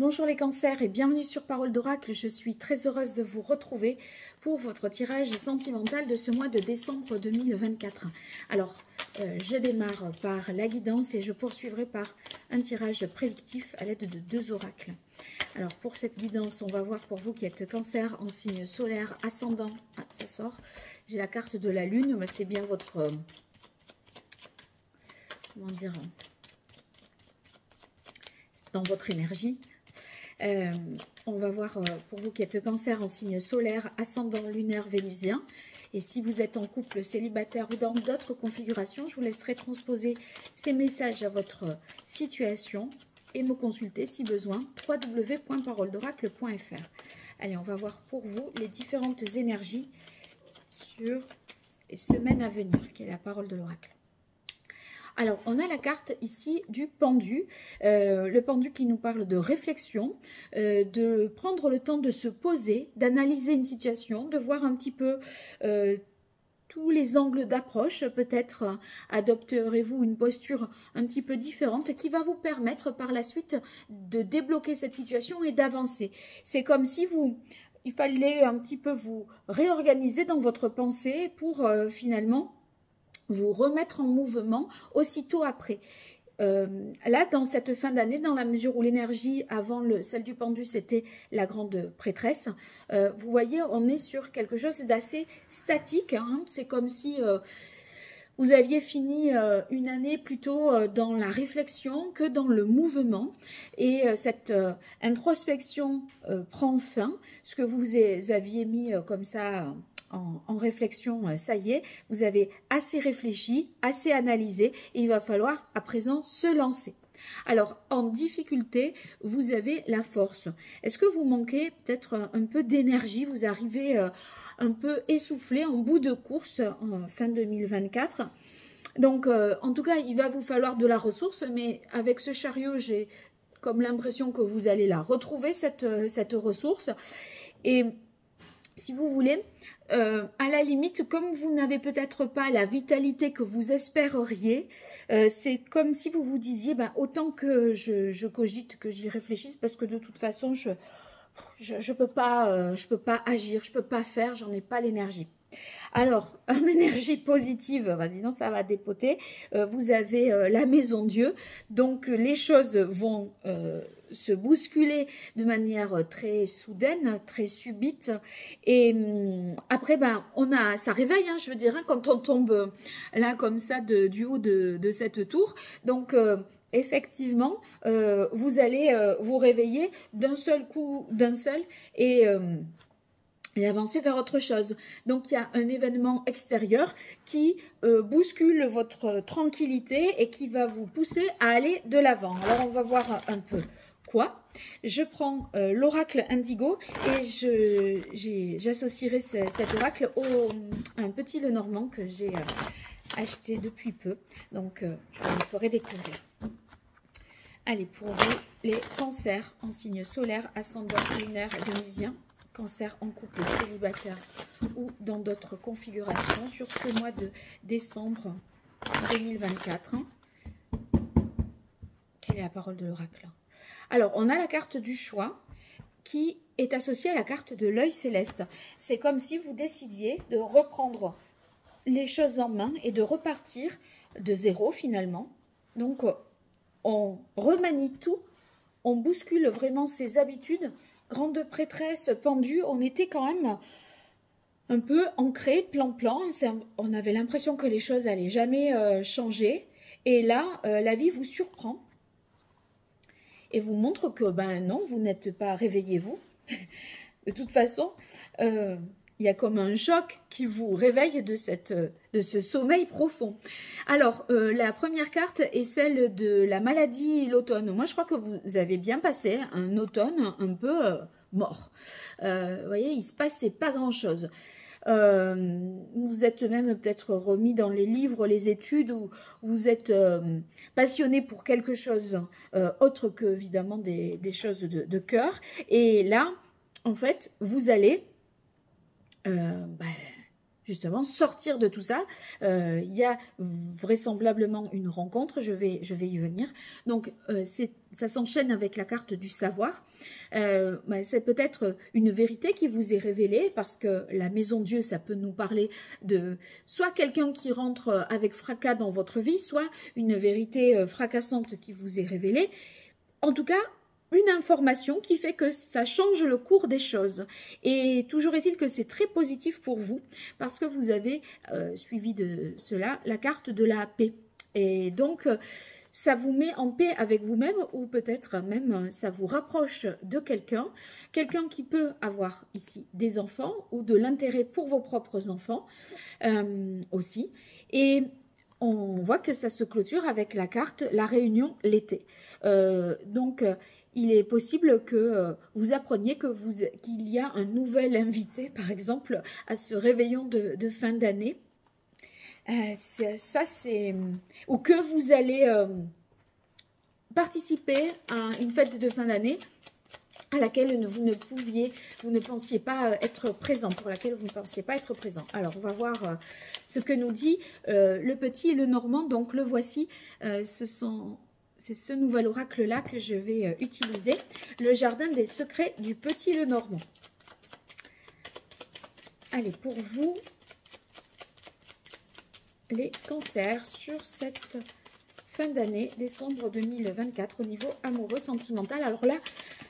Bonjour les cancers et bienvenue sur Parole d'Oracle. Je suis très heureuse de vous retrouver pour votre tirage sentimental de ce mois de décembre 2024. Alors, je démarre par la guidance et je poursuivrai par un tirage prédictif à l'aide de 2 oracles. Alors, pour cette guidance, on va voir pour vous qui êtes cancer en signe solaire, ascendant. Ah, ça sort. J'ai la carte de la lune, mais c'est bien votre... comment dire, dans votre énergie. On va voir pour vous qui êtes cancer en signe solaire, ascendant lunaire vénusien. Et si vous êtes en couple, célibataire ou dans d'autres configurations, je vous laisserai transposer ces messages à votre situation et me consulter si besoin, www.paroledoracle.fr. Allez, on va voir pour vous les différentes énergies sur les semaines à venir, qui est la parole de l'oracle. Alors, on a la carte ici du pendu, le pendu qui nous parle de réflexion, de prendre le temps de se poser, d'analyser une situation, de voir un petit peu tous les angles d'approche. Peut-être adopterez-vous une posture un petit peu différente qui va vous permettre par la suite de débloquer cette situation et d'avancer. C'est comme si il fallait un petit peu vous réorganiser dans votre pensée pour finalement vous remettre en mouvement aussitôt après. Là, dans cette fin d'année, dans la mesure où l'énergie avant celle du pendu, c'était la grande prêtresse, vous voyez, on est sur quelque chose d'assez statique. Hein. C'est comme si vous aviez fini une année plutôt dans la réflexion que dans le mouvement. Et cette introspection prend fin. Ce que vous aviez mis comme ça... En réflexion, ça y est, vous avez assez réfléchi, assez analysé et il va falloir à présent se lancer. Alors, en difficulté, vous avez la force. Est-ce que vous manquez peut-être un peu d'énergie? Vous arrivez un peu essoufflé, en bout de course en fin 2024. Donc, en tout cas, il va vous falloir de la ressource, mais avec ce chariot, j'ai comme l'impression que vous allez la retrouver, cette ressource. Et si vous voulez, à la limite, comme vous n'avez peut-être pas la vitalité que vous espéreriez, c'est comme si vous vous disiez, ben, autant que je cogite, que j'y réfléchisse, parce que de toute façon, je peux pas agir, je peux pas faire, j'en ai pas l'énergie. Alors, en énergie positive, ben, dis donc, ça va dépoter. Vous avez la maison Dieu, donc les choses vont se bousculer de manière très soudaine, très subite. Et après, ben, ça réveille, hein, je veux dire, hein, quand on tombe là comme ça du haut de cette tour. Donc, effectivement, vous allez vous réveiller d'un seul coup, et avancer vers autre chose. Donc, il y a un événement extérieur qui bouscule votre tranquillité et qui va vous pousser à aller de l'avant. Alors, on va voir un peu quoi. Je prends l'oracle indigo et j'associerai cet oracle à un petit Lenormand que j'ai acheté depuis peu. Donc, je vous le ferai découvrir. Allez, pour vous, les cancers en signe solaire, ascendant lunaire et vénusien, cancer en couple célibataire ou dans d'autres configurations sur ce mois de décembre 2024. Quelle est la parole de l'oracle? Alors, on a la carte du choix qui est associée à la carte de l'œil céleste. C'est comme si vous décidiez de reprendre les choses en main et de repartir de zéro finalement. Donc, on remanie tout, on bouscule vraiment ses habitudes. Grande prêtresse, pendue, on était quand même un peu ancré, plan-plan. On avait l'impression que les choses n'allaient jamais changer. Et là, la vie vous surprend et vous montre que, ben non, vous n'êtes pas, réveillez-vous. De toute façon, il y a comme un choc qui vous réveille de ce sommeil profond. Alors, la première carte est celle de la maladie, l'automne. Moi, je crois que vous avez bien passé un automne un peu mort. Vous voyez, il ne se passait pas grand-chose. Vous êtes même peut-être remis dans les livres, les études, ou vous êtes passionné pour quelque chose autre que, évidemment, des choses de cœur. Et là, en fait, vous allez justement sortir de tout ça. Il y a vraisemblablement une rencontre, je vais y venir. Donc, ça s'enchaîne avec la carte du savoir. C'est peut-être une vérité qui vous est révélée, parce que la maison Dieu, ça peut nous parler de soit quelqu'un qui rentre avec fracas dans votre vie, soit une vérité fracassante qui vous est révélée. En tout cas, une information qui fait que ça change le cours des choses. Et toujours est-il que c'est très positif pour vous, parce que vous avez suivi de cela la carte de la paix. Et donc, ça vous met en paix avec vous-même, ou peut-être même ça vous rapproche de quelqu'un qui peut avoir ici des enfants, ou de l'intérêt pour vos propres enfants aussi. Et on voit que ça se clôture avec la carte la réunion l'été. Il est possible que vous appreniez qu'il y a un nouvel invité, par exemple, à ce réveillon de fin d'année. Ou que vous allez participer à une fête de fin d'année à laquelle vous ne pensiez pas être présent, pour laquelle vous ne pensiez pas être présent. Alors, on va voir ce que nous dit le petit Lenormand. Donc, le voici. C'est ce nouvel oracle-là que je vais utiliser. Le jardin des secrets du petit Lenormand. Allez, pour vous, les cancers sur cette fin d'année, décembre 2024, au niveau amoureux, sentimental. Alors là,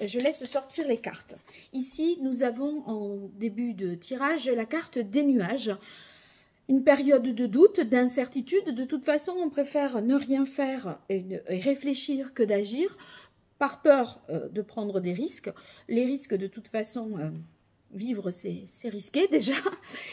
je laisse sortir les cartes. Ici, nous avons en début de tirage la carte des nuages. Une période de doute, d'incertitude. De toute façon, on préfère ne rien faire et réfléchir que d'agir, par peur de prendre des risques. Les risques, de toute façon, vivre, c'est risqué déjà.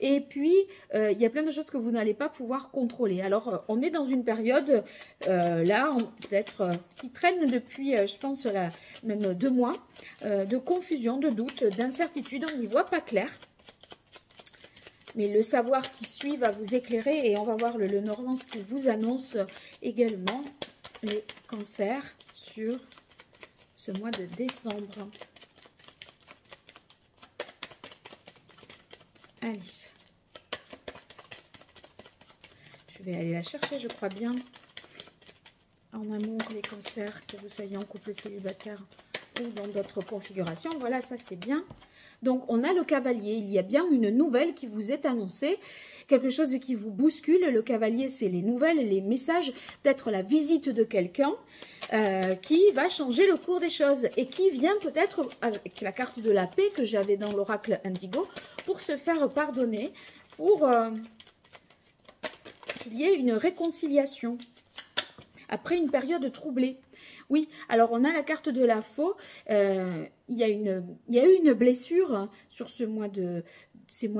Et puis, il y a plein de choses que vous n'allez pas pouvoir contrôler. Alors, on est dans une période, là, peut-être, qui traîne depuis, je pense, là, même 2 mois, de confusion, de doute, d'incertitude. On n'y voit pas clair. Mais le savoir qui suit va vous éclairer, et on va voir le Lenormand ce qu'il vous annonce également, les cancers sur ce mois de décembre. Allez. Je vais aller la chercher, je crois bien. En amour, les cancers, que vous soyez en couple célibataire ou dans d'autres configurations. Voilà, ça c'est bien. Donc, on a le cavalier. Il y a bien une nouvelle qui vous est annoncée. Quelque chose qui vous bouscule. Le cavalier, c'est les nouvelles, les messages. Peut-être la visite de quelqu'un qui va changer le cours des choses. Et qui vient peut-être avec la carte de la paix que j'avais dans l'oracle Indigo pour se faire pardonner. Pour qu'il y ait une réconciliation. Après une période troublée. Oui, alors on a la carte de la faux. Il y a eu une blessure sur ces mois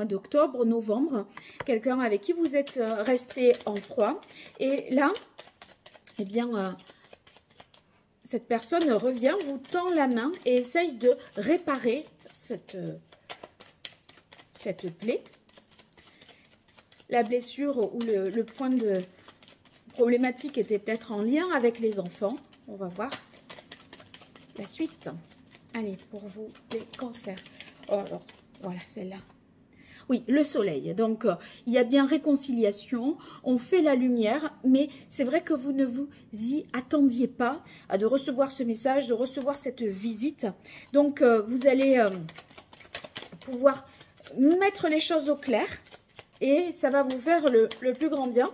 d'octobre, novembre. Quelqu'un avec qui vous êtes resté en froid. Et là, eh bien, cette personne revient, vous tend la main et essaye de réparer cette plaie. La blessure ou le point de problématique était peut-être en lien avec les enfants. On va voir la suite. Allez, pour vous, les cancers. Oh, alors, voilà, celle-là. Oui, le soleil. Donc, il y a bien réconciliation. On fait la lumière. Mais c'est vrai que vous ne vous y attendiez pas de recevoir ce message, de recevoir cette visite. Donc, vous allez pouvoir mettre les choses au clair. Et ça va vous faire le plus grand bien.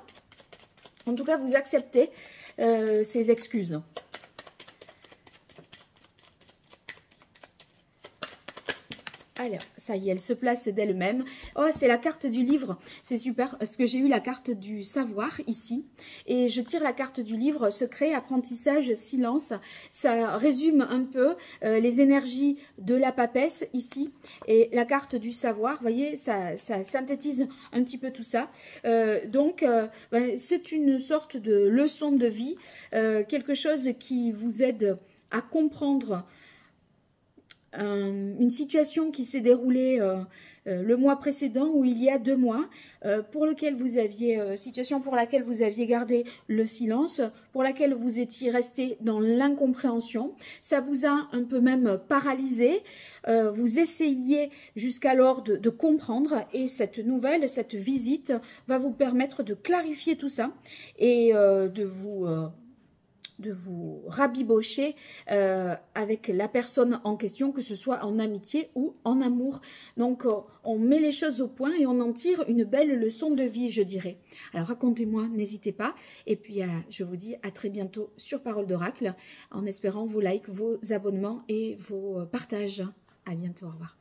En tout cas, vous acceptez ces excuses. Alors, ça y est, elle se place d'elle-même. Oh, c'est la carte du livre. C'est super parce que j'ai eu la carte du savoir ici. Et je tire la carte du livre, secret, apprentissage, silence. Ça résume un peu les énergies de la papesse ici. Et la carte du savoir, vous voyez, ça synthétise un petit peu tout ça. C'est une sorte de leçon de vie. Quelque chose qui vous aide à comprendre une situation qui s'est déroulée le mois précédent ou il y a 2 mois, situation pour laquelle vous aviez gardé le silence, pour laquelle vous étiez resté dans l'incompréhension. Ça vous a un peu même paralysé. Vous essayez jusqu'alors de comprendre, et cette visite va vous permettre de clarifier tout ça et de vous rabibocher avec la personne en question, que ce soit en amitié ou en amour. Donc, on met les choses au point et on en tire une belle leçon de vie, je dirais. Alors, racontez-moi, n'hésitez pas. Et puis, je vous dis à très bientôt sur Parole d'Oracle, en espérant vos likes, vos abonnements et vos partages. À bientôt, au revoir.